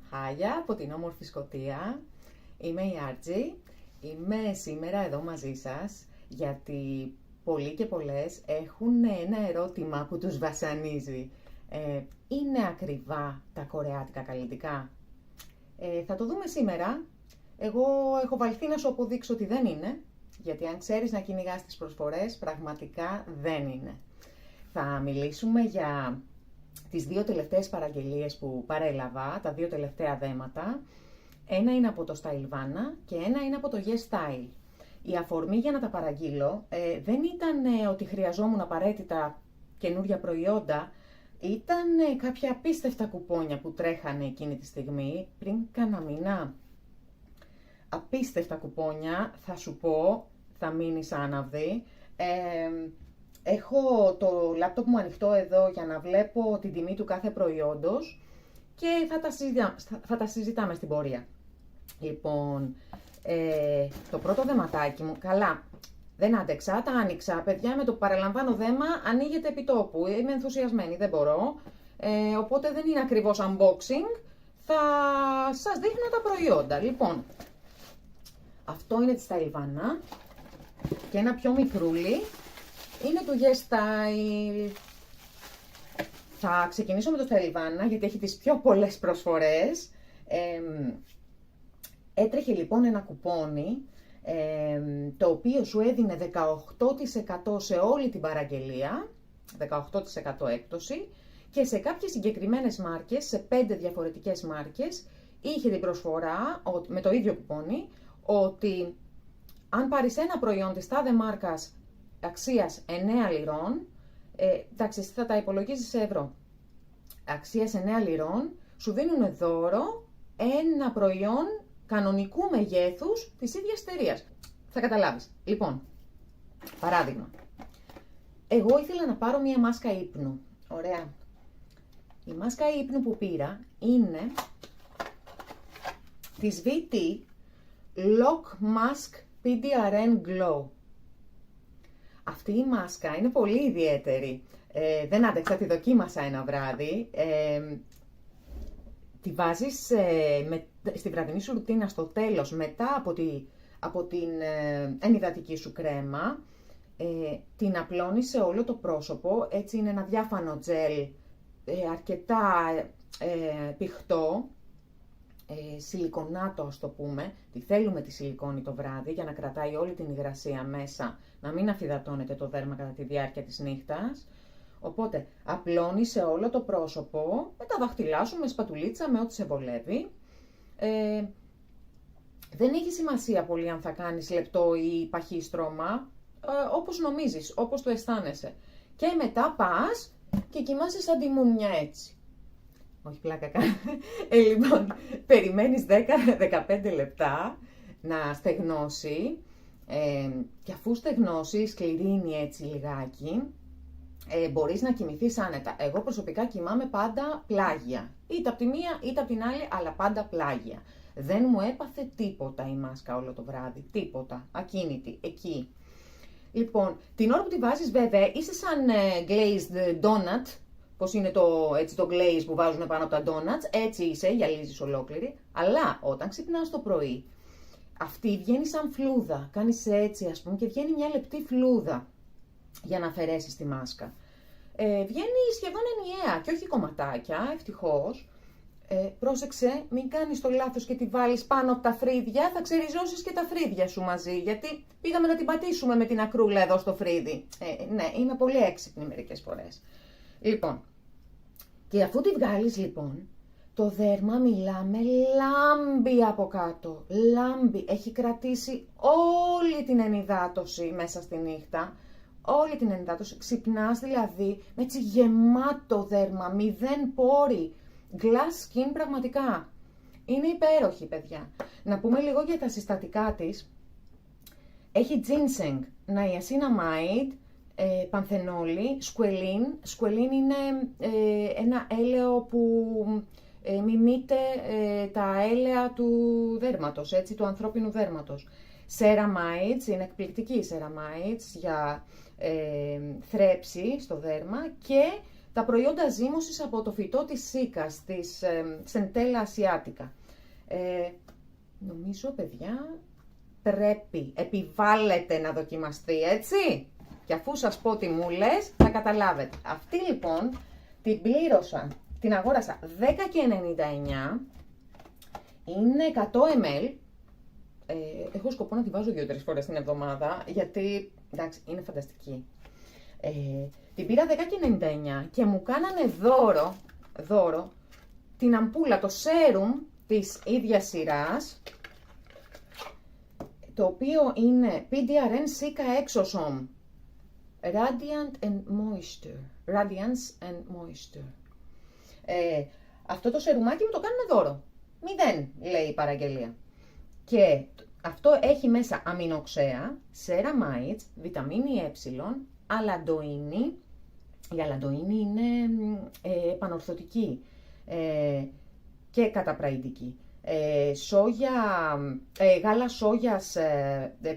Χάγια από την όμορφη Σκωτία. Είμαι η Άρτζη. Είμαι σήμερα εδώ μαζί σας γιατί πολλοί και πολλές έχουν ένα ερώτημα που τους βασανίζει. Είναι ακριβά τα κορεάτικα καλλιτικά? Θα το δούμε σήμερα. Εγώ έχω βαλθεί να σου αποδείξω ότι δεν είναι, γιατί αν ξέρεις να κυνηγάς τις προσφορές, πραγματικά δεν είναι. Θα μιλήσουμε για τις δύο τελευταίες παραγγελίες που παρέλαβα, τα δύο τελευταία δέματα. Ένα είναι από το Stylevana και ένα είναι από το Yes Style. Η αφορμή για να τα παραγγείλω δεν ήταν ότι χρειαζόμουν απαραίτητα καινούρια προϊόντα, ήταν κάποια απίστευτα κουπόνια που τρέχανε εκείνη τη στιγμή, πριν κάνα μήνα. Απίστευτα κουπόνια, θα σου πω, θα μείνεις άναυδη. Έχω το λάπτοπ μου ανοιχτό εδώ για να βλέπω την τιμή του κάθε προϊόντος και θα τα συζητάμε στην πορεία. Λοιπόν, το πρώτο δεματάκι μου, καλά, δεν άντεξα, τα άνοιξα, παιδιά, με το που παραλαμβάνω δέμα, ανοίγεται επί τόπου, είμαι ενθουσιασμένη, δεν μπορώ, οπότε δεν είναι ακριβώς unboxing, θα σας δείχνω τα προϊόντα. Λοιπόν, αυτό είναι τη Stylevana και ένα πιο μικρούλι είναι του Yes Style. Θα ξεκινήσω με το Stylevana γιατί έχει τις πιο πολλές προσφορές. Έτρεχε λοιπόν ένα κουπόνι το οποίο σου έδινε 18% σε όλη την παραγγελία, 18% έκπτωση, και σε κάποιες συγκεκριμένες μάρκες, σε 5 διαφορετικές μάρκες, είχε την προσφορά με το ίδιο κουπόνι, ότι αν πάρεις ένα προϊόν της τάδε μάρκας αξίας 9 λιρών, εντάξει, εσύ θα τα υπολογίζεις σε ευρώ, αξίας 9 λιρών, σου δίνουν δώρο ένα προϊόν κανονικού μεγέθους της ίδιας εταιρείας. Θα καταλάβεις. Λοιπόν, παράδειγμα, εγώ ήθελα να πάρω μία μάσκα ύπνου. Ωραία. Η μάσκα ύπνου που πήρα είναι της VT Lock Mask PDRN Glow. Αυτή η μάσκα είναι πολύ ιδιαίτερη. Δεν άντεξα, τη δοκίμασα ένα βράδυ. Τη βάζεις στη βραδινή σου ρουτίνα στο τέλος, μετά από την ενυδατική σου κρέμα. Την απλώνεις σε όλο το πρόσωπο, έτσι είναι ένα διάφανο τζέλ, αρκετά πηχτό, σιλικονάτο ας το πούμε. Τη θέλουμε τη σιλικόνη το βράδυ για να κρατάει όλη την υγρασία μέσα, να μην αφυδατώνεται το δέρμα κατά τη διάρκεια της νύχτας. Οπότε απλώνεις σε όλο το πρόσωπο, με τα δάχτυλά σου, με σπατουλίτσα, με ό,τι σε βολεύει. Δεν έχει σημασία πολύ αν θα κάνεις λεπτό ή παχύ στρώμα, όπως νομίζεις, όπως το αισθάνεσαι. Και μετά πας και κοιμάσαι σαν τη μουμια έτσι. Όχι, πλάκα κάνω. Λοιπόν, περιμένεις 10-15 λεπτά να στεγνώσει και αφού στεγνώσει, σκληρύνει έτσι λιγάκι, μπορείς να κοιμηθείς άνετα. Εγώ προσωπικά κοιμάμαι πάντα πλάγια. Είτε από τη μία είτε από την άλλη, αλλά πάντα πλάγια. Δεν μου έπαθε τίποτα η μάσκα όλο το βράδυ. Τίποτα. Ακίνητη. Εκεί. Λοιπόν, την ώρα που τη βάζεις βέβαια είσαι σαν glazed donut. Πώς είναι το glaze που βάζουν πάνω από τα donuts. Έτσι είσαι, γυαλίζεις ολόκληρη. Αλλά όταν ξυπνάς το πρωί, αυτή βγαίνει σαν φλούδα. Κάνεις έτσι ας πούμε και βγαίνει μια λεπτή φλούδα για να αφαιρέσεις τη μάσκα. Βγαίνει σχεδόν ενιαία και όχι κομματάκια, ευτυχώς. Πρόσεξε, μην κάνεις το λάθος και τη βάλεις πάνω από τα φρύδια, θα ξεριζώσεις και τα φρύδια σου μαζί, γιατί πήγαμε να την πατήσουμε με την ακρούλα εδώ στο φρύδι. Ναι, είμαι πολύ έξυπνη μερικές φορές. Λοιπόν, και αφού τη βγάλεις λοιπόν, το δέρμα μιλάμε λάμπει από κάτω, λάμπει, έχει κρατήσει όλη την ενυδάτωση μέσα στη νύχτα. Όλη την ενυδάτωση, ξυπνάς δηλαδή με έτσι γεμάτο δέρμα, 0 πόροι, glass skin πραγματικά. Είναι υπέροχη, παιδιά. Να πούμε λίγο για τα συστατικά της. Έχει ginseng, niacinamide, πανθενόλη, σκουελίν. Σκουελίν είναι ένα έλαιο που μιμείται τα έλαια του δέρματος, έτσι, του ανθρώπινου δέρματος. Ceramides, είναι εκπληκτική η ceramides για θρέψη στο δέρμα, και τα προϊόντα ζύμωσης από το φυτό της σίκας, της Centella asiatica. Νομίζω, παιδιά, επιβάλλεται να δοκιμαστεί, έτσι. Και αφού σας πω τι μου λες, θα καταλάβετε. Αυτή λοιπόν την πλήρωσα, την αγόρασα 10,99, είναι 100 ml. Έχω σκοπό να τη βάζω 2-3 φορές την εβδομάδα, γιατί, εντάξει, είναι φανταστική. Την πήρα 10,99 και μου κάνανε δώρο την αμπούλα, το σέρουμ της ίδιας σειράς, το οποίο είναι PDRN Sika Exosome Radiant and Moisture. Radiance and Moisture. Αυτό το σερουμάκι μου το κάνουν δώρο. 0, λέει η παραγγελία. Και αυτό έχει μέσα αμινοξέα, σεραμάιτς, βιταμίνη ε, αλαντοίνη. Η αλαντοίνη είναι επανορθωτική και καταπραϊντική. Γάλα σόγιας,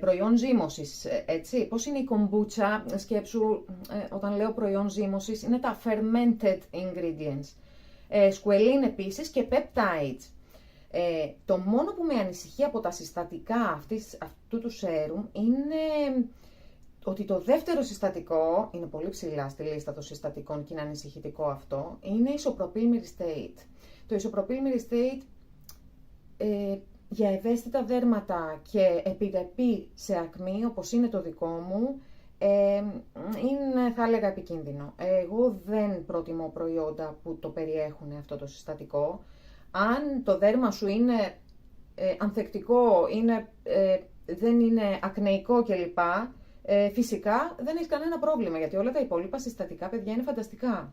προϊόν ζύμωσης, έτσι. Πώς είναι η κομπούτσα, σκέψου, όταν λέω προϊόν ζύμωσης, είναι τα fermented ingredients. Σκουελίν επίσης και peptides. Το μόνο που με ανησυχεί από τα συστατικά αυτού του σέρουμ είναι ότι το δεύτερο συστατικό, είναι πολύ ψηλά στη λίστα των συστατικών και είναι ανησυχητικό αυτό, είναι isopropyl myristate. Το isopropyl myristate για ευαίσθητα δέρματα και επιρρεπή σε ακμή, όπως είναι το δικό μου, είναι, θα έλεγα, επικίνδυνο. Εγώ δεν προτιμώ προϊόντα που το περιέχουν αυτό το συστατικό. Αν το δέρμα σου είναι ανθεκτικό, δεν είναι ακνεϊκό κλπ, φυσικά δεν έχει κανένα πρόβλημα, γιατί όλα τα υπόλοιπα συστατικά, παιδιά, είναι φανταστικά.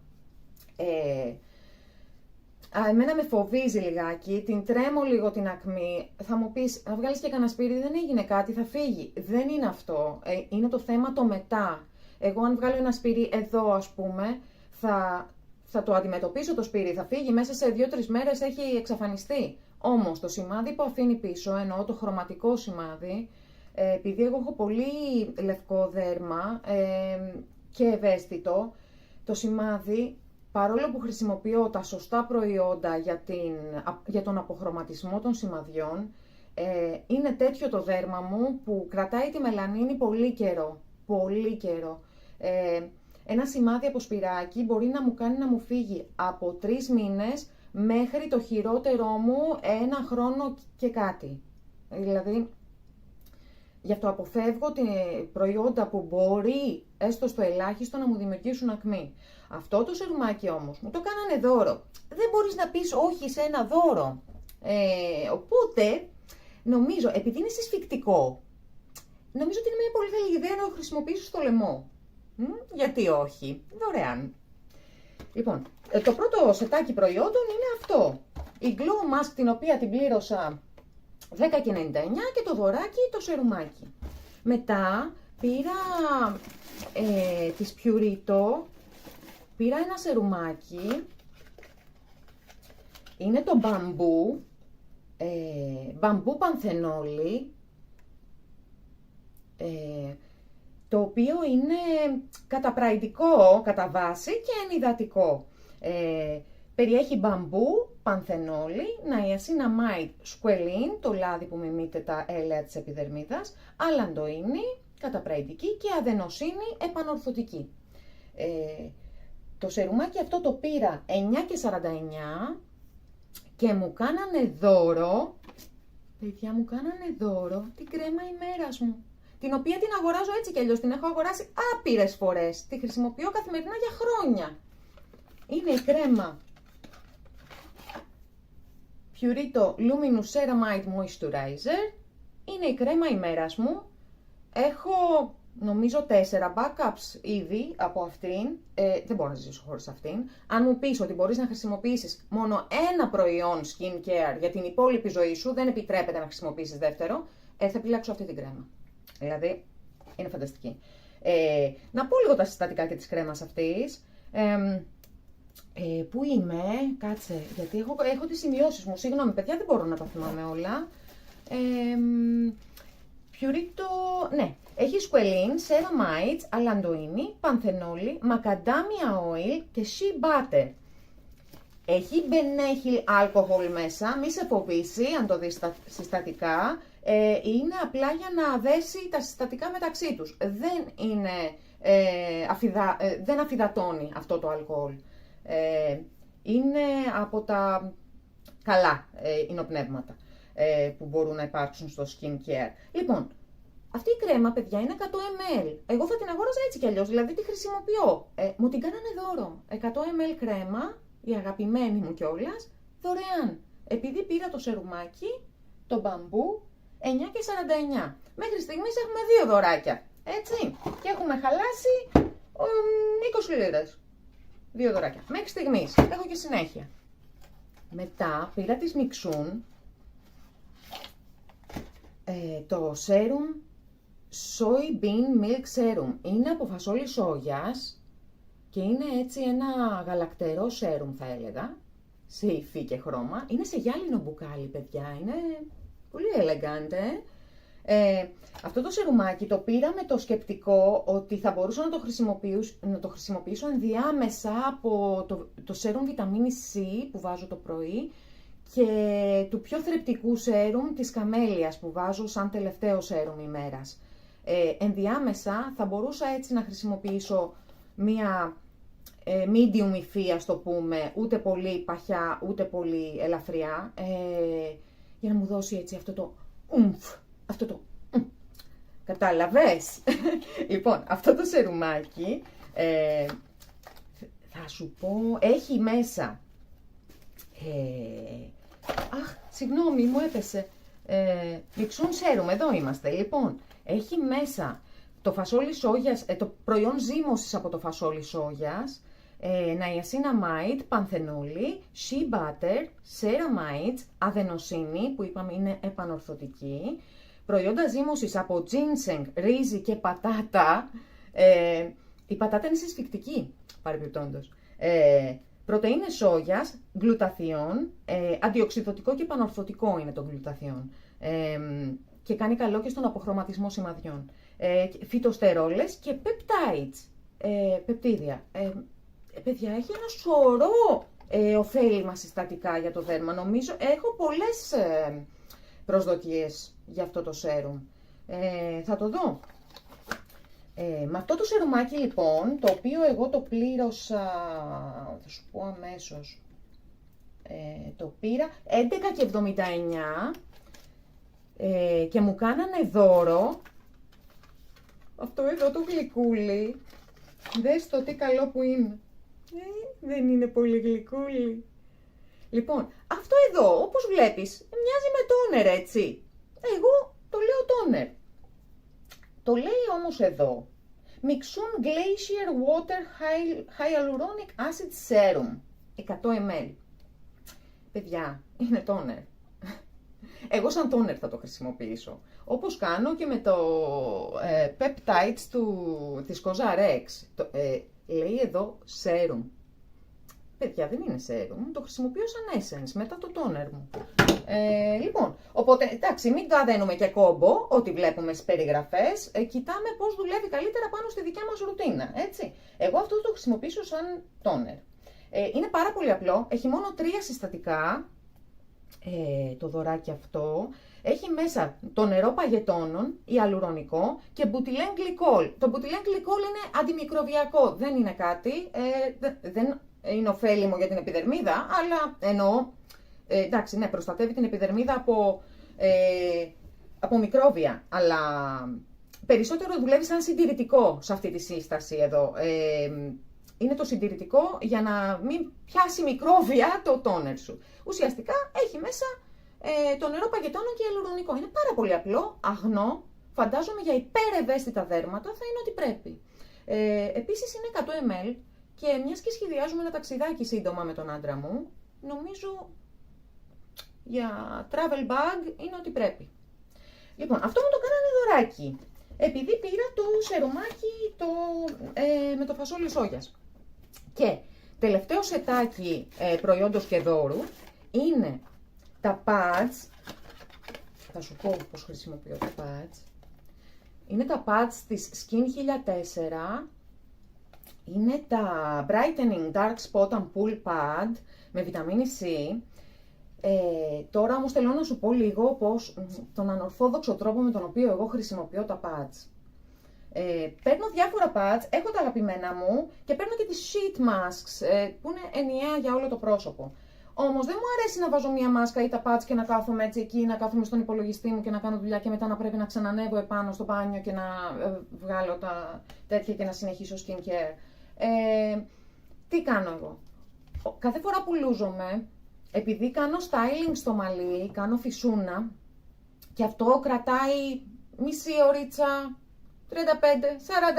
Εμένα με φοβίζει λιγάκι, την τρέμω λίγο την ακμή. Θα μου πεις, να βγάλεις και κανένα σπίρι, δεν έγινε κάτι, θα φύγει. Δεν είναι αυτό. Είναι το θέμα το μετά. Εγώ αν βγάλω ένα σπίρι εδώ, ας πούμε, θα το αντιμετωπίσω το σπίρι, θα φύγει, μέσα σε 2-3 μέρες έχει εξαφανιστεί. Όμως το σημάδι που αφήνει πίσω, εννοώ το χρωματικό σημάδι, επειδή εγώ έχω πολύ λευκό δέρμα και ευαίσθητο, το σημάδι, παρόλο που χρησιμοποιώ τα σωστά προϊόντα για τον αποχρωματισμό των σημαδιών, είναι τέτοιο το δέρμα μου που κρατάει τη μελανίνη πολύ καιρό. Πολύ καιρό. Ένα σημάδι από σπυράκι μπορεί να μου κάνει να μου φύγει από 3 μήνες μέχρι το χειρότερό μου 1 χρόνο και κάτι. Δηλαδή, γι' αυτό αποφεύγω προϊόντα που μπορεί έστω στο ελάχιστο να μου δημιουργήσουν ακμή. Αυτό το σερουμάκι όμως μου το κάνανε δώρο. Δεν μπορείς να πεις όχι σε ένα δώρο. Οπότε, νομίζω, επειδή είναι συσφυκτικό, νομίζω ότι είναι μια πολύ καλή ιδέα να το χρησιμοποιήσω στο λαιμό. Γιατί όχι, δωρεάν. Λοιπόν, το πρώτο σετάκι προϊόντων είναι αυτό. Η Glow Mask, την οποία την πλήρωσα 10,99 και το δωράκι το σερουμάκι. Μετά πήρα της Purito, πήρα ένα σερουμάκι, είναι το μπαμπού πανθενόλι, το οποίο είναι καταπραϊντικό κατά βάση και ενυδατικό. Περιέχει μπαμπού, πανθενόλι, ναϊασίναμάιντ, σκουελίν, το λάδι που μιμείται τα έλαια της επιδερμίδας, αλαντοίνη, καταπραϊντική και αδενοσίνη, επανορθωτική. Το σερουμάκι αυτό το πήρα 9,49 και μου κάνανε δώρο, παιδιά, μου κάνανε δώρο την κρέμα ημέρας μου, την οποία την αγοράζω έτσι κι αλλιώς, την έχω αγοράσει άπειρες φορές, τη χρησιμοποιώ καθημερινά για χρόνια. Είναι η κρέμα Purito Luminous Ceramide Moisturizer, είναι η κρέμα ημέρας μου, έχω νομίζω 4 backups ήδη από αυτήν, δεν μπορώ να ζήσω χωρίς αυτήν. Αν μου πεις ότι μπορείς να χρησιμοποιήσεις μόνο ένα προϊόν skincare για την υπόλοιπη ζωή σου, δεν επιτρέπεται να χρησιμοποιήσεις δεύτερο, θα επιλέξω αυτή την κρέμα. Δηλαδή, είναι φανταστική. Να πω λίγο τα συστατικά και της κρέμας αυτής. Πού είμαι, κάτσε, γιατί έχω τις σημειώσεις μου. Συγγνώμη, παιδιά, δεν μπορώ να τα θυμάμαι όλα. Purito ναι, έχει σκουελίν, σερομάιτς, αλαντοίνι, πανθενόλι, μακαντάμια oil και shea butter. Έχει μπενέχιλ αλκοόλ μέσα, μη σε φοβήσει αν το δεις συστατικά. Είναι απλά για να δέσει τα συστατικά μεταξύ τους. Δεν αφυδατώνει αυτό το αλκοόλ. Είναι από τα καλά υνοπνεύματα που μπορούν να υπάρξουν στο skincare. Λοιπόν, αυτή η κρέμα, παιδιά, είναι 100 ml. Εγώ θα την αγόραζα έτσι κι αλλιώς, δηλαδή τη χρησιμοποιώ. Μου την κάνανε δώρο. 100 ml κρέμα, η αγαπημένη μου κιόλας, δωρεάν. Επειδή πήρα το σερουμάκι, το μπαμπού, 9,49. Μέχρι στιγμής έχουμε 2 δωράκια, έτσι. Και έχουμε χαλάσει 20 λίρες. 2 δωράκια. Μέχρι στιγμής. Έχω και συνέχεια. Μετά πήρα τις Mixun, το Serum Soybean Milk Serum. Είναι από φασόλη σόγιας και είναι έτσι ένα γαλακτερό σέρουμ, θα έλεγα, σε υφή και χρώμα. Είναι σε γυάλινο μπουκάλι, παιδιά, είναι πολύ elegant, Αυτό το σερουμάκι το πήρα με το σκεπτικό ότι θα μπορούσα να το χρησιμοποιήσω ενδιάμεσα από το σέρουμ βιταμίνη C που βάζω το πρωί και του πιο θρεπτικού σέρουμ της καμέλιας που βάζω σαν τελευταίο σέρουμ ημέρας. Ενδιάμεσα θα μπορούσα έτσι να χρησιμοποιήσω μία medium υφή, ας το πούμε, ούτε πολύ παχιά, ούτε πολύ ελαφριά, για να μου δώσει έτσι αυτό το ουμφ, αυτό το κατάλαβες. Λοιπόν, αυτό το σερουμάκι, θα σου πω, έχει μέσα, συγγνώμη, μου έπεσε, Mixun Serum, εδώ είμαστε, λοιπόν, έχει μέσα το φασόλι σόγιας, το προϊόν ζύμωσης από το φασόλι σόγιας, ναϊασίναμάιντ, πανθενόλι, shea butter, ceramide, αδενοσίνη που είπαμε είναι επανορθωτική, προϊόντα ζύμωσης από ginseng, ρύζι και πατάτα. Η πατάτα είναι συσφυκτική, παρεμπιπτόντως. Πρωτεΐνες σόγιας, γλουταθιόν, αντιοξυδωτικό και επανορθωτικό είναι το γλουταθιόν. Και κάνει καλό και στον αποχρωματισμό σημαδιών. Φυτοστερόλες και peptides, πεπτίδια. Παιδιά, έχει ένα σωρό ωφέλιμα συστατικά για το δέρμα. Νομίζω έχω πολλές προσδοκίες για αυτό το σέρουμ. Θα το δω. Με αυτό το σερουμάκι λοιπόν, το οποίο εγώ το πλήρωσα, θα σου πω αμέσως, το πήρα 11,79 και μου κάνανε δώρο αυτό εδώ το γλυκούλι. Δες το τι καλό που είναι. Δεν είναι πολύ γλυκούλι. Λοιπόν, αυτό εδώ, όπως βλέπεις, μοιάζει με τόνερ, έτσι. Εγώ το λέω τόνερ. Το λέει όμως εδώ, Mixun Glacier Water Hyaluronic Acid Serum, 100 ml. Παιδιά, είναι τόνερ. Εγώ σαν τόνερ θα το χρησιμοποιήσω. Όπως κάνω και με το Peptides της COSRX. Λέει εδώ Serum. Παιδιά, δεν είναι serum, το χρησιμοποιώ σαν essence μετά το toner μου. Λοιπόν, οπότε, εντάξει, μην τα δένουμε και κόμπο, ό,τι βλέπουμε στις περιγραφές, κοιτάμε πώς δουλεύει καλύτερα πάνω στη δικιά μας ρουτίνα, έτσι. Εγώ αυτό το χρησιμοποιήσω σαν toner. Είναι πάρα πολύ απλό, έχει μόνο 3 συστατικά, το δωράκι αυτό. Έχει μέσα το νερό παγετώνων, ιαλουρονικό και μπουτιλέν γλυκόλ. Το μπουτιλέν γλυκόλ είναι αντιμικροβιακό, δεν είναι κάτι, δεν είναι ωφέλιμο για την επιδερμίδα, αλλά εννοώ, εντάξει, ναι, προστατεύει την επιδερμίδα από μικρόβια, αλλά περισσότερο δουλεύει σαν συντηρητικό σε αυτή τη σύσταση εδώ. Είναι το συντηρητικό για να μην πιάσει μικρόβια το τόνερ σου. Ουσιαστικά έχει μέσα το νερό παγετώνων και ιαλουρονικό. Είναι πάρα πολύ απλό, αγνό, φαντάζομαι για υπερευαίσθητα δέρματα θα είναι ό,τι πρέπει. Επίσης είναι 100 ml και μιας και σχεδιάζουμε ένα ταξιδάκι σύντομα με τον άντρα μου, νομίζω για travel bag είναι ό,τι πρέπει. Λοιπόν, αυτό μου το κάνανε δωράκι, επειδή πήρα το σερουμάκι με το φασόλι σόγιας. Και τελευταίο σετάκι προϊόντος και δώρου είναι τα pads. Θα σου πω πώς χρησιμοποιώ τα pads. Είναι τα pads της Skin 1004. Είναι τα Brightening Dark Spot Ampoule Pad με βιταμίνη C. Τώρα όμως θέλω να σου πω λίγο τον ανορθόδοξο τρόπο με τον οποίο εγώ χρησιμοποιώ τα pads. Παίρνω διάφορα pads, έχω τα αγαπημένα μου και παίρνω και τις sheet masks που είναι ενιαία για όλο το πρόσωπο. Όμως δεν μου αρέσει να βάζω μία μάσκα ή τα pads και να κάθομαι έτσι εκεί, να κάθομαι στον υπολογιστή μου και να κάνω δουλειά και μετά να πρέπει να ξανανεύω επάνω στο μπάνιο και να βγάλω τα τέτοια και να συνεχίσω skincare. Τι κάνω εγώ? Κάθε φορά που λούζομαι, επειδή κάνω styling στο μαλλί, κάνω φυσούνα και αυτό κρατάει μισή ωρίτσα, 35-40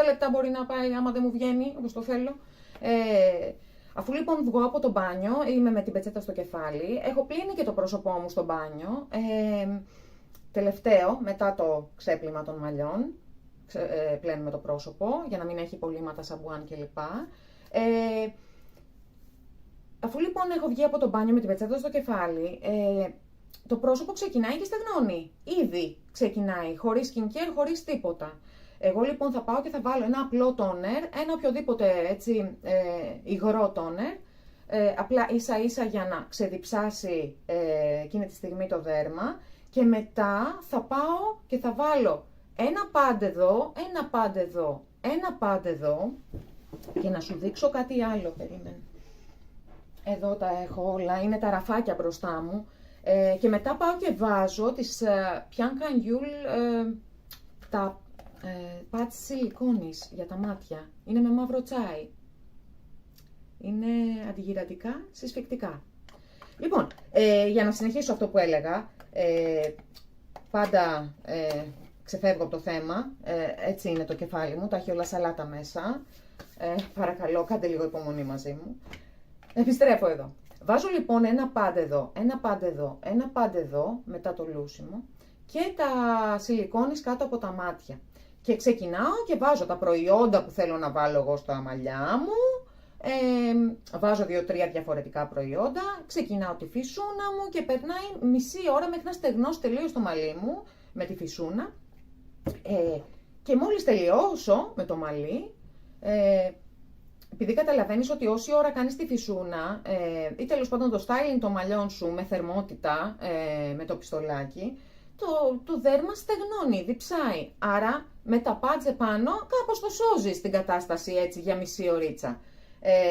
λεπτά μπορεί να πάει άμα δεν μου βγαίνει όπως το θέλω. Αφού λοιπόν βγω από το μπάνιο, είμαι με την πετσέτα στο κεφάλι, έχω πλύνει και το πρόσωπό μου στο μπάνιο, τελευταίο, μετά το ξέπλυμα των μαλλιών, πλένουμε το πρόσωπο για να μην έχει υπολείμματα σαμπουάν κλπ. Αφού λοιπόν έχω βγει από το μπάνιο με την πετσέτα στο κεφάλι, το πρόσωπο ξεκινάει και στεγνώνει. Ήδη ξεκινάει, χωρίς skincare, χωρίς τίποτα. Εγώ λοιπόν θα πάω και θα βάλω ένα απλό τόνερ, ένα οποιοδήποτε έτσι υγρό τόνερ, απλά ίσα ίσα για να ξεδιψάσει εκείνη τη στιγμή το δέρμα και μετά θα πάω και θα βάλω ένα πάντ εδώ, ένα πάντ εδώ, ένα πάντ εδώ και να σου δείξω κάτι άλλο, περίμενε. Εδώ τα έχω όλα, είναι τα ραφάκια μπροστά μου και μετά πάω και βάζω τις Bianca Yul τα pads σιλικόνης για τα μάτια. Είναι με μαύρο τσάι. Είναι αντιγυρατικά, συσφυκτικά. Λοιπόν, για να συνεχίσω αυτό που έλεγα, πάντα ξεφεύγω από το θέμα, έτσι είναι το κεφάλι μου, τα έχει όλα σαλάτα μέσα. Παρακαλώ, κάντε λίγο υπομονή μαζί μου. Επιστρέφω εδώ. Βάζω λοιπόν ένα πάντ εδώ, ένα πάντ εδώ, ένα πάντ εδώ, μετά το λούσιμο και τα σιλικόνης κάτω από τα μάτια. Και ξεκινάω και βάζω τα προϊόντα που θέλω να βάλω εγώ στα μαλλιά μου, βάζω 2-3 διαφορετικά προϊόντα, ξεκινάω τη φυσούνα μου και περνάει μισή ώρα μέχρι να στεγνώσει τελείως το μαλλί μου με τη φυσούνα και μόλις τελειώσω με το μαλλί, επειδή καταλαβαίνεις ότι όση ώρα κάνεις τη φυσούνα ή τέλος πάντων το styling των μαλλιών σου με θερμότητα, με το πιστολάκι, το δέρμα στεγνώνει, διψάει. Άρα με τα pads επάνω κάπως το σώζεις την κατάσταση έτσι για μισή ωρίτσα.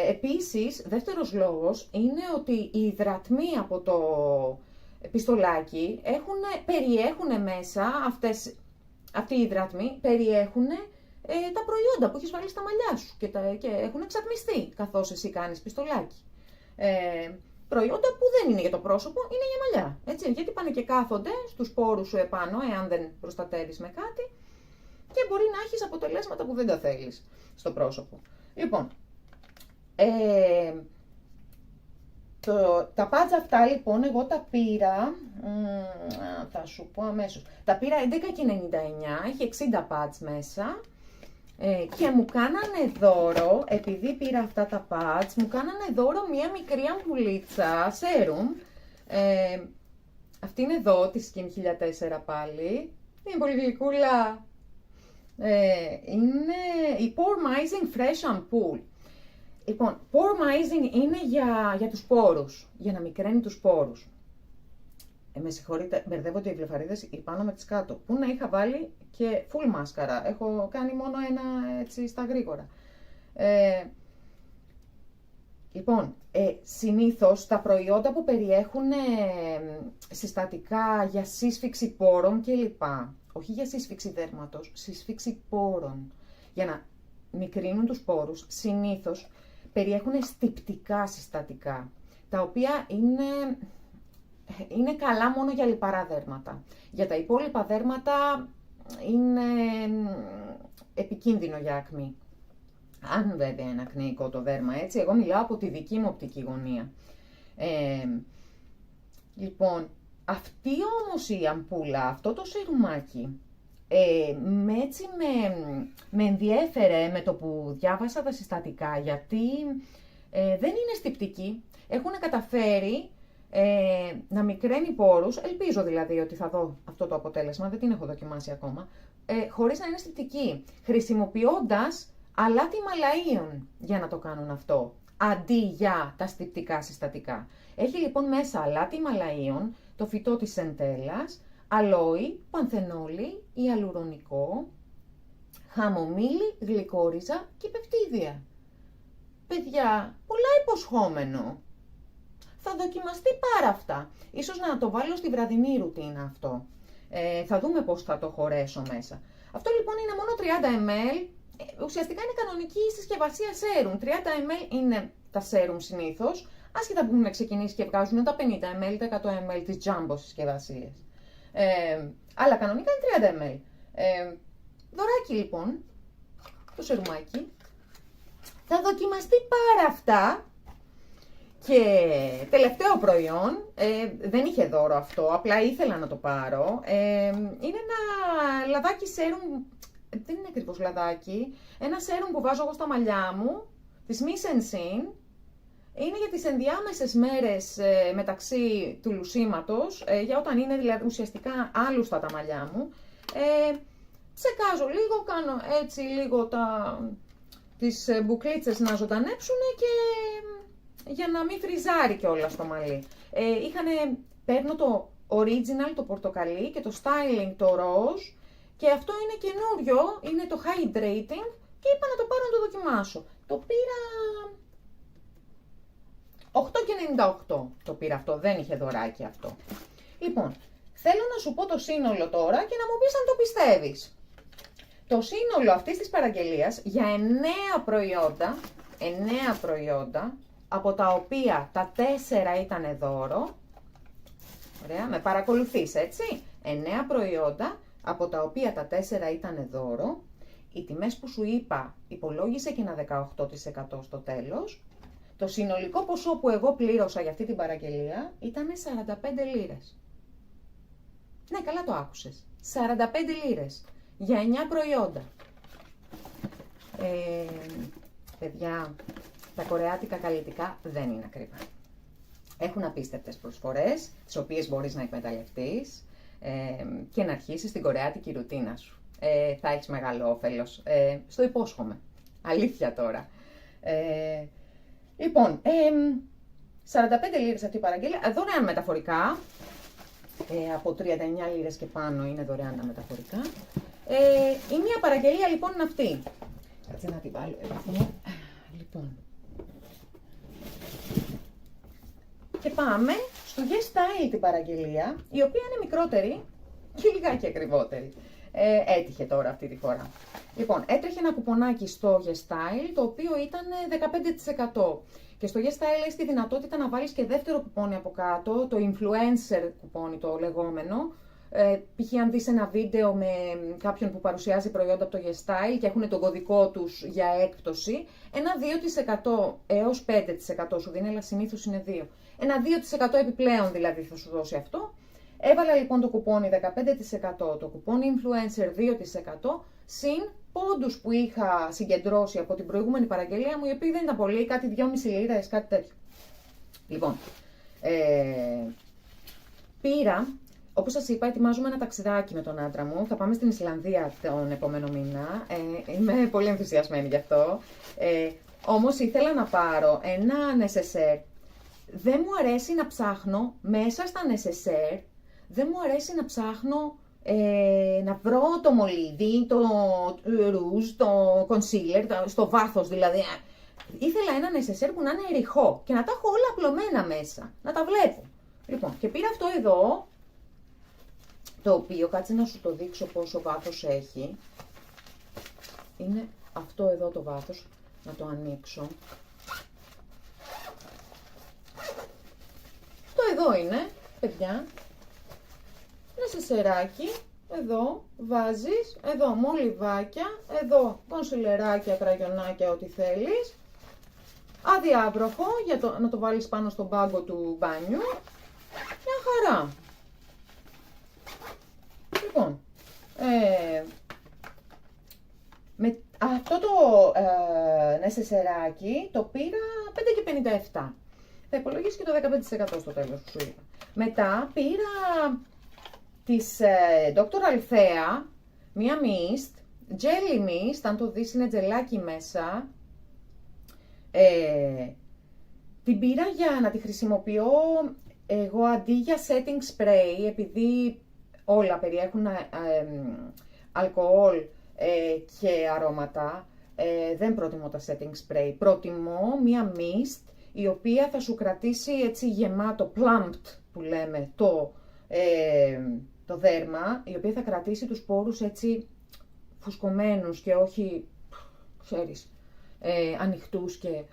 Επίσης, δεύτερος λόγος είναι ότι οι υδρατμοί από το πιστολάκι περιέχουν μέσα, αυτοί οι υδρατμοί περιέχουν τα προϊόντα που έχεις βάλει στα μαλλιά σου και έχουν εξατμιστεί καθώς εσύ κάνεις πιστολάκι. Προϊόντα που δεν είναι για το πρόσωπο, είναι για μαλλιά. Έτσι, γιατί πάνε και κάθονται στους πόρους σου επάνω, εάν δεν προστατεύεις με κάτι, και μπορεί να έχεις αποτελέσματα που δεν τα θέλεις στο πρόσωπο. Λοιπόν, τα pads αυτά λοιπόν εγώ τα πήρα, θα σου πω αμέσως, τα πήρα 11,99, έχει 60 pads μέσα. Και μου κάνανε δώρο, επειδή πήρα αυτά τα pads, μου κάνανε δώρο μία μικρή αμπουλίτσα, serum. Αυτή είναι εδώ, τη Skin 1004 πάλι. Είναι πολύ γλυκούλα. Είναι η Poremizing Fresh Ampoule. Λοιπόν, Poremizing είναι για τους πόρους, για να μικραίνει τους πόρους. Με συγχωρείτε, μπερδεύονται οι βλεφαρίδες οι πάνω με τις κάτω. Πού να είχα βάλει και full μάσκαρα. Έχω κάνει μόνο ένα έτσι στα γρήγορα. Λοιπόν, συνήθως τα προϊόντα που περιέχουν συστατικά για σύσφυξη πόρων κλπ. Όχι για σύσφυξη δέρματος, σύσφυξη πόρων. Για να μικρύνουν τους πόρους, συνήθως περιέχουν στιπτικά συστατικά, τα οποία είναι καλά μόνο για λιπαρά δέρματα. Για τα υπόλοιπα δέρματα είναι επικίνδυνο για ακμή. Αν βέβαια είναι ακνεϊκό το δέρμα, έτσι, εγώ μιλάω από τη δική μου οπτική γωνία. Αυτή όμως η αμπούλα, αυτό το σερουμάκι, με ενδιέφερε με το που διάβασα τα συστατικά, γιατί δεν είναι στιπτική. Έχουν καταφέρει να μικραίνει πόρους, ελπίζω δηλαδή ότι θα δω αυτό το αποτέλεσμα, δεν την έχω δοκιμάσει ακόμα, χωρίς να είναι στυπτική, χρησιμοποιώντας αλάτι μαλαΐων για να το κάνουν αυτό, αντί για τα στυπτικά συστατικά. Έχει λοιπόν μέσα αλάτι μαλαΐων, το φυτό της σεντέλας, αλόι, πανθενόλι, ιαλουρονικό, χαμομήλι, γλυκόριζα και πεπτίδια. Παιδιά, πολλά υποσχόμενο. Θα δοκιμαστεί πάρα αυτά. Ίσως να το βάλω στη βραδινή ρουτίνα αυτό. Θα δούμε πώς θα το χωρέσω μέσα. Αυτό λοιπόν είναι μόνο 30 ml. Ουσιαστικά είναι κανονική συσκευασία σέρουμ. 30 ml είναι τα σέρουμ συνήθως. Άσχετα που έχουν ξεκινήσει και βγάζουν τα 50 ml, τα 100 ml της jumbo συσκευασίες. Αλλά κανονικά είναι 30 ml. Δωράκι λοιπόν, το σερουμάκι. Θα δοκιμαστεί πάρα αυτά. Και τελευταίο προϊόν, δεν είχε δώρο αυτό, απλά ήθελα να το πάρω. Είναι ένα λαδάκι σέρουμ, δεν είναι ακριβώς λαδάκι, ένα σέρουμ που βάζω εγώ στα μαλλιά μου, της Mise en Scene. Είναι για τις ενδιάμεσες μέρες μεταξύ του λουσίματος, για όταν είναι δηλαδή ουσιαστικά άλλουστα τα μαλλιά μου. Ψεκάζω λίγο, κάνω έτσι λίγο τις μπουκλίτσες να ζωντανέψουν και για να μην φριζάρει κιόλας στο μαλλί. Παίρνω το original, το πορτοκαλί και το styling, το ροζ, και αυτό είναι καινούριο, είναι το hydrating και είπα να το πάρω να το δοκιμάσω. Το πήρα 8,98 το πήρα αυτό, δεν είχε δωράκι αυτό. Λοιπόν, θέλω να σου πω το σύνολο τώρα και να μου πεις αν το πιστεύεις. Το σύνολο αυτής της παραγγελίας για 9 προϊόντα, από τα οποία τα 4 ήταν δώρο. Ωραία, με παρακολουθείς έτσι. 9 προϊόντα, από τα οποία τα 4 ήταν δώρο. Οι τιμές που σου είπα υπολόγισε και ένα 18% στο τέλος. Το συνολικό ποσό που εγώ πλήρωσα για αυτή την παραγγελία ήταν 45 λίρες. Ναι, καλά το άκουσες. 45 λίρες για 9 προϊόντα. Παιδιά, τα κορεάτικα καλλιτικά δεν είναι ακριβά. Έχουν απίστευτες προσφορές, τις οποίες μπορείς να εκμεταλλευτείς και να αρχίσεις την κορεάτικη ρουτίνα σου. Θα έχεις μεγάλο όφελος. Στο υπόσχομαι. Αλήθεια τώρα. Λοιπόν, 45 λίρες αυτή η παραγγελία, δωρεάν μεταφορικά. Από 39 λίρες και πάνω είναι δωρεάν τα μεταφορικά. Η μία παραγγελία λοιπόν είναι αυτή. Κάτσε να τη βάλω εδώ. Λοιπόν. Και πάμε στο Yes Style την παραγγελία, η οποία είναι μικρότερη και λιγάκι ακριβότερη. Έτυχε τώρα αυτή τη φορά. Λοιπόν, έτρεχε ένα κουπονάκι στο Yes Style, το οποίο ήταν 15%. Και στο Yes Style έχει τη δυνατότητα να βάλεις και δεύτερο κουπόνι από κάτω, το influencer κουπόνι το λεγόμενο. Π.χ. αν δεις ένα βίντεο με κάποιον που παρουσιάζει προϊόντα από το Yes Style και έχουν τον κωδικό τους για έκπτωση, ένα 2% έως 5% σου δίνει, αλλά συνήθως είναι 2%. Ένα 2% επιπλέον δηλαδή θα σου δώσει αυτό. Έβαλα λοιπόν το κουπόνι 15%, το κουπόνι influencer 2%, συν πόντους που είχα συγκεντρώσει από την προηγούμενη παραγγελία μου, οι οποίοι δεν ήταν πολλοί, κάτι 2,5 λίρες, κάτι τέτοιο. Λοιπόν, πήρα, όπως σας είπα, ετοιμάζουμε ένα ταξιδάκι με τον άντρα μου, θα πάμε στην Ισλανδία τον επόμενο μήνα, είμαι πολύ ενθουσιασμένη γι' αυτό, όμως ήθελα να πάρω ένα νεσεσέρ. Δεν μου αρέσει να ψάχνω μέσα στα νεσεσέρ, δεν μου αρέσει να ψάχνω να βρω το μολύβι, το ρούζ, το κονσίλερ, στο βάθος δηλαδή. Ήθελα ένα νεσεσέρ που να είναι ρηχό και να τα έχω όλα απλωμένα μέσα, να τα βλέπω. Λοιπόν, και πήρα αυτό εδώ, το οποίο, κάτσε να σου το δείξω πόσο βάθος έχει. Είναι αυτό εδώ το βάθος, να το ανοίξω. Αυτό εδώ είναι, παιδιά. Ένα σεσεράκι, εδώ βάζεις, εδώ μολυβάκια, εδώ κονσιλεράκια, κραγιονάκια, ό,τι θέλεις. Αδιάβροχο, για να το βάλεις πάνω στον πάγκο του μπάνιου. Μια χαρά. Λοιπόν, με αυτό το νεσεσεράκι το πήρα 5,57. θα υπολογίσει και το 15% στο τέλος που σου είπα. Μετά πήρα της Dr. Althea, μία mist, jelly mist, αν το δεις είναι τζελάκι μέσα. Την πήρα για να τη χρησιμοποιώ εγώ αντί για setting spray, επειδή όλα περιέχουν αλκοόλ και αρώματα. Δεν προτιμώ τα setting spray, προτιμώ μία mist η οποία θα σου κρατήσει έτσι γεμάτο, plumped που λέμε, το δέρμα, η οποία θα κρατήσει τους πόρους έτσι φουσκωμένους και όχι, ξέρεις, ανοιχτούς και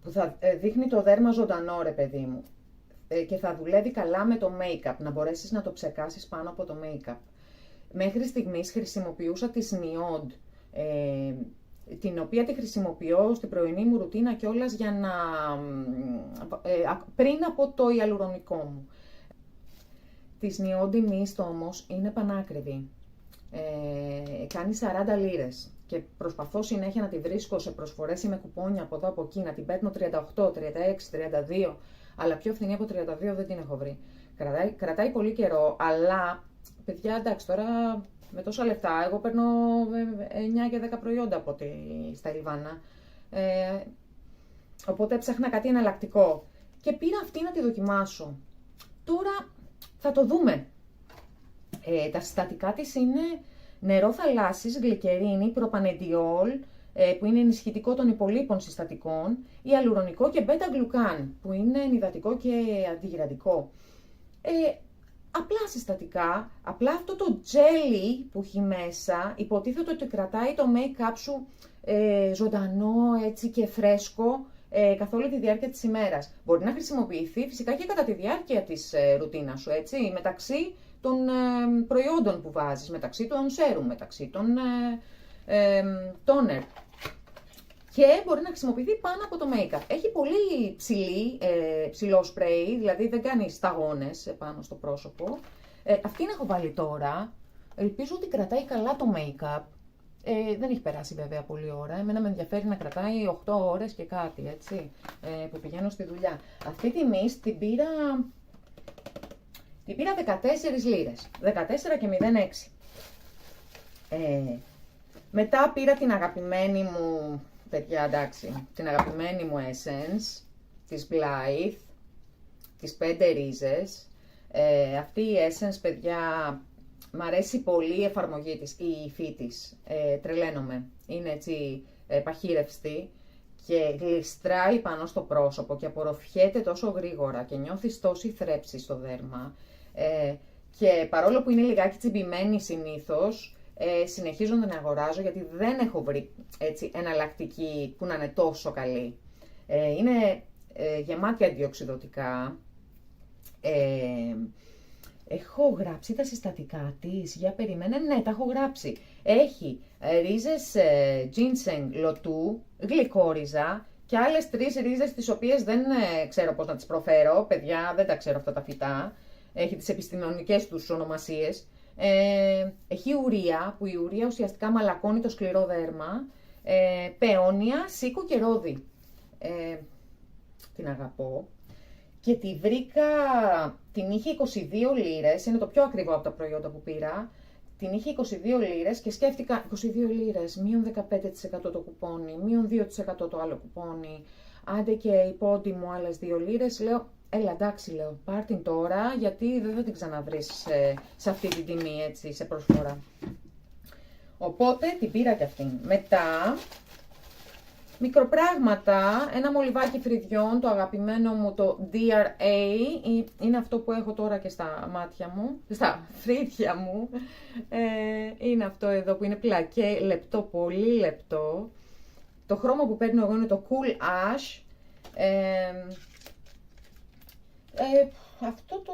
που θα δείχνει το δέρμα ζωντανό, ρε παιδί μου. Και θα δουλεύει καλά με το make-up, να μπορέσεις να το ψεκάσεις πάνω από το make-up. Μέχρι στιγμής χρησιμοποιούσα τη Sniod, την οποία τη χρησιμοποιώ στην πρωινή μου ρουτίνα κιόλας για να, πριν από το ιαλουρονικό μου. Τη Sniod Mist όμως είναι πανάκριβη. Κάνει 40 λίρες και προσπαθώ συνέχεια να τη βρίσκω σε προσφορές ή με κουπόνια από εδώ από εκεί, να την παίρνω 38, 36, 32, αλλά πιο φθηνή από 32 δεν την έχω βρει. Κρατάει πολύ καιρό, αλλά παιδιά εντάξει τώρα με τόσα λεφτά εγώ παίρνω 9 και 10 προϊόντα από στα Ηλβάνα, οπότε έψαχνα κάτι εναλλακτικό και πήρα αυτή να τη δοκιμάσω. Τώρα θα το δούμε. Τα συστατικά της είναι νερό θαλάσσης, γλυκερίνη, προπανεντιόλ, που είναι ενισχυτικό των υπολείπων συστατικών, ιαλουρονικό και βέτα-γλουκάν, που είναι ενυδατικό και αντιγυραντικό. Απλά συστατικά, απλά αυτό το τζέλι που έχει μέσα, υποτίθεται ότι κρατάει το make-up σου ζωντανό έτσι και φρέσκο, καθ' όλη τη διάρκεια της ημέρας. Μπορεί να χρησιμοποιηθεί φυσικά και κατά τη διάρκεια της ρουτίνας σου, έτσι, μεταξύ των προϊόντων που βάζεις, μεταξύ των σέρουμ, μεταξύ των τόνερ. Και μπορεί να χρησιμοποιηθεί πάνω από το make-up. Έχει πολύ ψηλό σπρέι, δηλαδή δεν κάνει σταγόνες πάνω στο πρόσωπο. Αυτήν έχω βάλει τώρα. Ελπίζω ότι κρατάει καλά το make-up. Δεν έχει περάσει βέβαια πολλή ώρα. Εμένα με ενδιαφέρει να κρατάει 8 ώρες και κάτι, έτσι, που πηγαίνω στη δουλειά. Αυτή τη mist την πήρα 14 λίρες. 14 και 06. Μετά πήρα την αγαπημένη μου, παιδιά εντάξει, την αγαπημένη μου Essence, της Blythe, τις 5 ρίζες. Αυτή η Essence, παιδιά, μ' αρέσει πολύ η εφαρμογή της, η υφή της, τρελαίνομαι. Είναι έτσι παχύρευστη και γλιστράει πάνω στο πρόσωπο και απορροφιέται τόσο γρήγορα και νιώθεις τόση θρέψη στο δέρμα. Και παρόλο που είναι λιγάκι τσιμπημένη συνήθως, συνεχίζω να την αγοράζω γιατί δεν έχω βρει έτσι εναλλακτική που να είναι τόσο καλή. Είναι γεμάτη αντιοξυδωτικά. Έχω γράψει τα συστατικά της, για περιμένε, ναι τα έχω γράψει. Έχει ρίζες ginseng λωτού, γλυκόριζα και άλλες 3 ρίζες τις οποίες δεν ξέρω πώς να τις προφέρω, παιδιά δεν τα ξέρω αυτά τα φυτά. Έχει τις επιστημονικές τους ονομασίες. Έχει ουρία, που η ουρία ουσιαστικά μαλακώνει το σκληρό δέρμα. Πεόνια, σίκο και ρόδι. Την αγαπώ. Και τη βρήκα, την είχε 22 λίρες, είναι το πιο ακριβό από τα προϊόντα που πήρα. Την είχε 22 λίρες και σκέφτηκα 22 λίρες, μείον 15% το κουπόνι, μείον 2% το άλλο κουπόνι. Άντε και υπόντι μου άλλες 2 λίρες, λέω, έλα εντάξει λέω, πάρ' την τώρα γιατί δεν θα την ξαναβρεις σε αυτή την τιμή έτσι, σε προσφορά. Οπότε την πήρα και αυτήν. Μετά, μικροπράγματα, ένα μολυβάκι φρυδιών, το αγαπημένο μου το DRA, είναι αυτό που έχω τώρα και στα μάτια μου, στα φρύδια μου. Είναι αυτό εδώ που είναι πλακέ, λεπτό, πολύ λεπτό. Το χρώμα που παίρνω εγώ είναι το Cool Ash. Αυτό το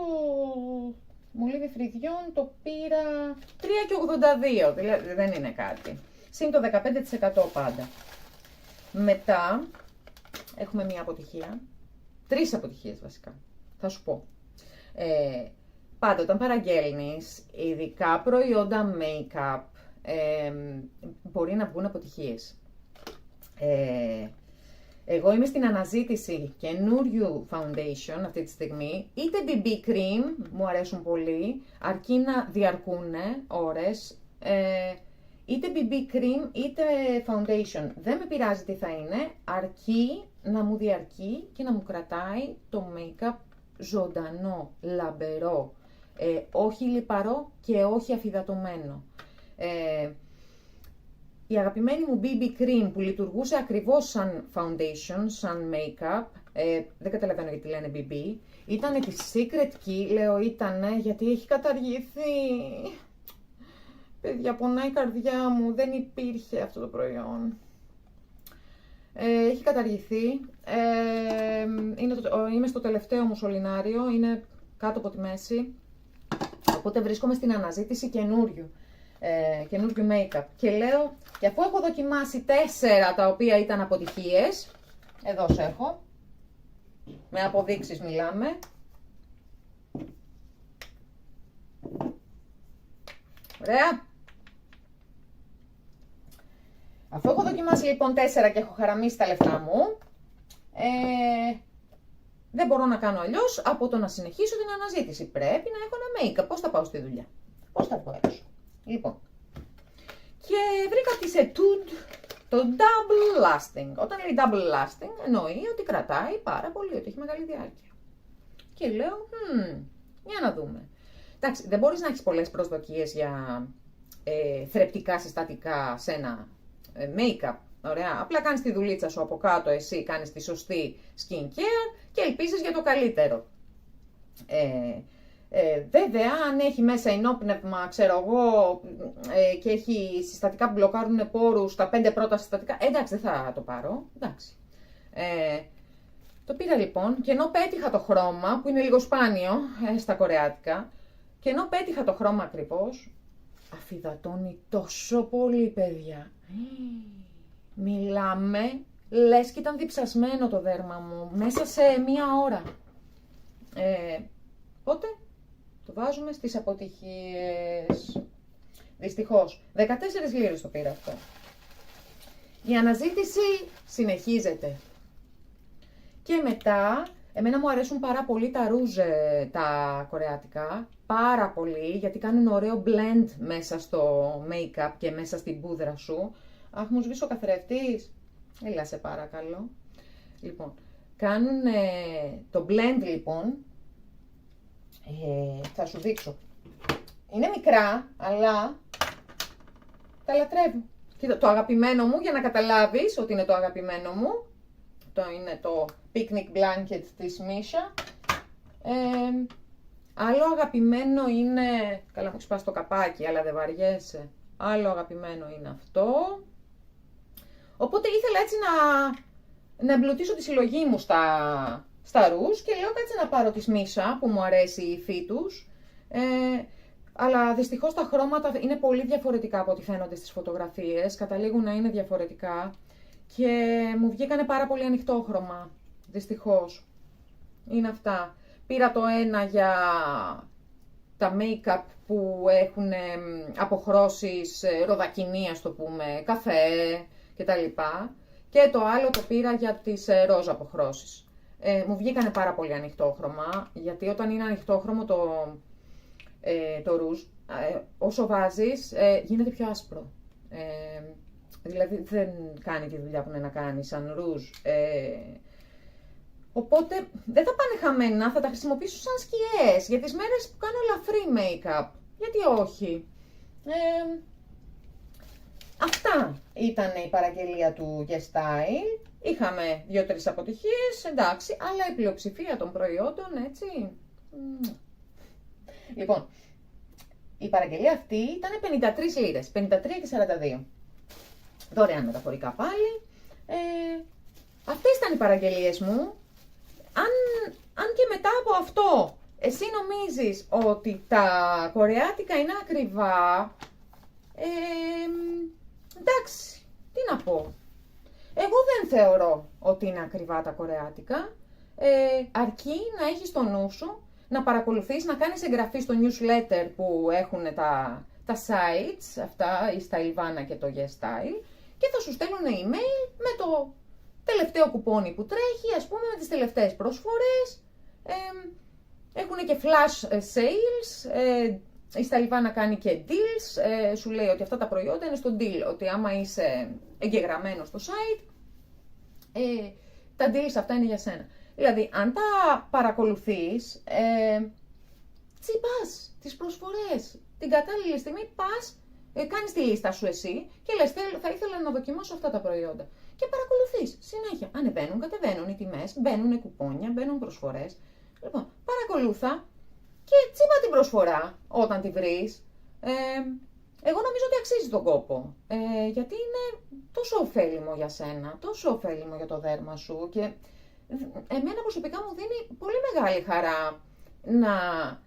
μολύβι φρυδιών το πήρα 3,82, δηλαδή δεν είναι κάτι. Συν το 15% πάντα. Μετά έχουμε μία αποτυχία, 3 αποτυχίες βασικά, θα σου πω. Πάντα όταν παραγγέλνεις ειδικά προϊόντα make-up, μπορεί να βγουν αποτυχίες. Εγώ είμαι στην αναζήτηση καινούριου foundation αυτή τη στιγμή, είτε BB cream, μου αρέσουν πολύ, αρκεί να διαρκούνε ώρες, είτε BB cream είτε foundation. Δεν με πειράζει τι θα είναι, αρκεί να μου διαρκεί και να μου κρατάει το make-up ζωντανό, λαμπερό, όχι λιπαρό και όχι αφυδατωμένο. Η αγαπημένη μου BB cream που λειτουργούσε ακριβώς σαν foundation, σαν make-up, δεν καταλαβαίνω γιατί λένε BB, ήτανε τη Secret Key, λέω ήτανε γιατί έχει καταργηθεί. Παιδιά, πονάει η καρδιά μου, δεν υπήρχε αυτό το προϊόν. Έχει καταργηθεί, είμαι στο τελευταίο μου σωληνάριο, είναι κάτω από τη μέση, οπότε βρίσκομαι στην αναζήτηση καινούριου make-up. Και λέω, και αφού έχω δοκιμάσει 4 τα οποία ήταν αποτυχίες, εδώ σε έχω, με αποδείξεις μιλάμε. Ωραία. Αφού έχω δοκιμάσει λοιπόν 4 και έχω χαραμίσει τα λεφτά μου, δεν μπορώ να κάνω αλλιώς από το να συνεχίσω την αναζήτηση. Πρέπει να έχω ένα make-up. Πώς θα πάω στη δουλειά, πώς θα το έξω. Λοιπόν, και βρήκα τη Etude το double lasting. Όταν λέει double lasting εννοεί ότι κρατάει πάρα πολύ, ότι έχει μεγάλη διάρκεια. Και λέω, για να δούμε. Εντάξει, δεν μπορείς να έχεις πολλές προσδοκίες για θρεπτικά συστατικά σε ένα make-up. Ωραία, απλά κάνεις τη δουλίτσα σου από κάτω, εσύ κάνεις τη σωστή skincare και ελπίζεις για το καλύτερο. Βέβαια, αν έχει μέσα ενόπνευμα, ξέρω εγώ, και έχει συστατικά που μπλοκάρουν πόρους, τα 5 πρώτα συστατικά, εντάξει, δεν θα το πάρω, εντάξει. Το πήρα λοιπόν και ενώ πέτυχα το χρώμα, που είναι λίγο σπάνιο στα κορεάτικα, και ενώ πέτυχα το χρώμα ακριβώς, αφυδατώνει τόσο πολύ, παιδιά. Μιλάμε, λες και ήταν διψασμένο το δέρμα μου, μέσα σε 1 ώρα. Οπότε, το βάζουμε στις αποτυχίες. Δυστυχώς, 14 λίρες το πήρα αυτό. Η αναζήτηση συνεχίζεται. Και μετά, εμένα μου αρέσουν πάρα πολύ τα ρούζ τα κορεάτικα. Πάρα πολύ, γιατί κάνουν ωραίο blend μέσα στο make-up και μέσα στην πούδρα σου. Αχ, μου σβήσει ο καθρέφτης. Έλα σε παρακαλώ. Λοιπόν, κάνουν το blend λοιπόν. Θα σου δείξω. Είναι μικρά, αλλά τα λατρεύω. Κοίτα, το αγαπημένο μου, για να καταλάβεις ότι είναι το αγαπημένο μου. Το είναι το Picnic Blanket της Misha. Άλλο αγαπημένο είναι, καλά μου ξυπάσει το καπάκι, αλλά δεν βαριέσαι. Άλλο αγαπημένο είναι αυτό. Οπότε ήθελα έτσι να εμπλουτίσω τη συλλογή μου στα ρούζ και λέω κάτσε να πάρω τη Misha που μου αρέσει η υφή τους. Αλλά δυστυχώς τα χρώματα είναι πολύ διαφορετικά από ό,τι φαίνονται στις φωτογραφίες. Καταλήγουν να είναι διαφορετικά και μου βγήκανε πάρα πολύ ανοιχτόχρωμα. Δυστυχώς. Είναι αυτά. Πήρα το ένα για τα make-up που έχουν αποχρώσεις ροδακινή, ας το πούμε, καφέ κτλ. Και το άλλο το πήρα για τις ροζ αποχρώσεις. Μου βγήκανε πάρα πολύ ανοιχτόχρωμα, γιατί όταν είναι ανοιχτόχρωμο το ρούζ, όσο βάζεις γίνεται πιο άσπρο. Δηλαδή δεν κάνει τη δουλειά που είναι να κάνει σαν ρούζ. Οπότε δεν θα πάνε χαμένα, θα τα χρησιμοποιήσω σαν σκιές για τις μέρες που κάνω ελαφρύ make-up. Γιατί όχι. Αυτά ήταν η παραγγελία του Yes Style. Είχαμε 2-3 αποτυχίες, εντάξει, αλλά η πλειοψηφία των προϊόντων, έτσι. Λοιπόν, η παραγγελία αυτή ήταν 53 λίρες, 53 και 42. Δωρεάν μεταφορικά πάλι. Αυτές ήταν οι παραγγελίες μου. Αν και μετά από αυτό εσύ νομίζεις ότι τα κορεάτικα είναι ακριβά, εντάξει, τι να πω. Εγώ δεν θεωρώ ότι είναι ακριβά τα κορεάτικα, αρκεί να έχεις στο νου σου, να παρακολουθείς, να κάνεις εγγραφή στο newsletter που έχουν τα sites, αυτά, η Stylevana και το Yes Style, και θα σου στέλνουν email με το τελευταίο κουπόνι που τρέχει, ας πούμε, με τις τελευταίες προσφορές. Έχουν και flash sales, η Σταλιβάνα κάνει και deals, σου λέει ότι αυτά τα προϊόντα είναι στο deal, ότι άμα είσαι εγγεγραμμένος στο site, τα deals αυτά είναι για σένα. Δηλαδή, αν τα παρακολουθείς, τσιμπάς τις προσφορές, την κατάλληλη στιγμή πας, κάνεις τη λίστα σου εσύ και λες θα ήθελα να δοκιμάσω αυτά τα προϊόντα. Και παρακολουθείς συνέχεια. Ανεβαίνουν, κατεβαίνουν οι τιμές, μπαίνουν κουπόνια, μπαίνουν προσφορές. Λοιπόν, παρακολούθα και τσίμπα την προσφορά όταν τη βρεις. Εγώ νομίζω ότι αξίζει τον κόπο, γιατί είναι τόσο ωφέλιμο για σένα, τόσο ωφέλιμο για το δέρμα σου και εμένα προσωπικά μου δίνει πολύ μεγάλη χαρά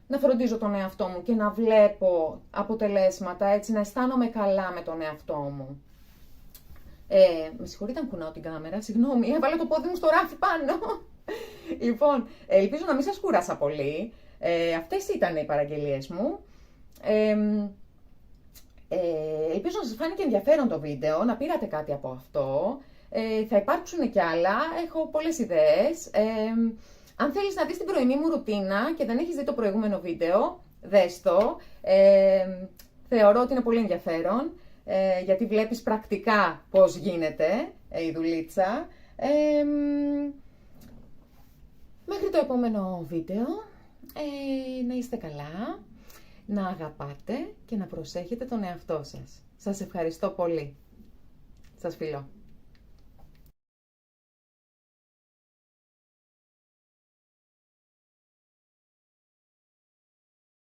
να φροντίζω τον εαυτό μου και να βλέπω αποτελέσματα, έτσι, να αισθάνομαι καλά με τον εαυτό μου. Με συγχωρείτε αν κουνάω την κάμερα, συγγνώμη, έβαλα το πόδι μου στο ράφι πάνω. Λοιπόν, ελπίζω να μην σας κούρασα πολύ. Αυτές ήταν οι παραγγελίες μου. Ελπίζω να σας φάνηκε ενδιαφέρον το βίντεο, να πήρατε κάτι από αυτό. Θα υπάρξουν κι άλλα, έχω πολλές ιδέες. Αν θέλεις να δεις την πρωινή μου ρουτίνα και δεν έχεις δει το προηγούμενο βίντεο, δες το. Θεωρώ ότι είναι πολύ ενδιαφέρον, γιατί βλέπεις πρακτικά πώς γίνεται η δουλίτσα. Μέχρι το επόμενο βίντεο, να είστε καλά, να αγαπάτε και να προσέχετε τον εαυτό σας. Σας ευχαριστώ πολύ. Σας φιλώ.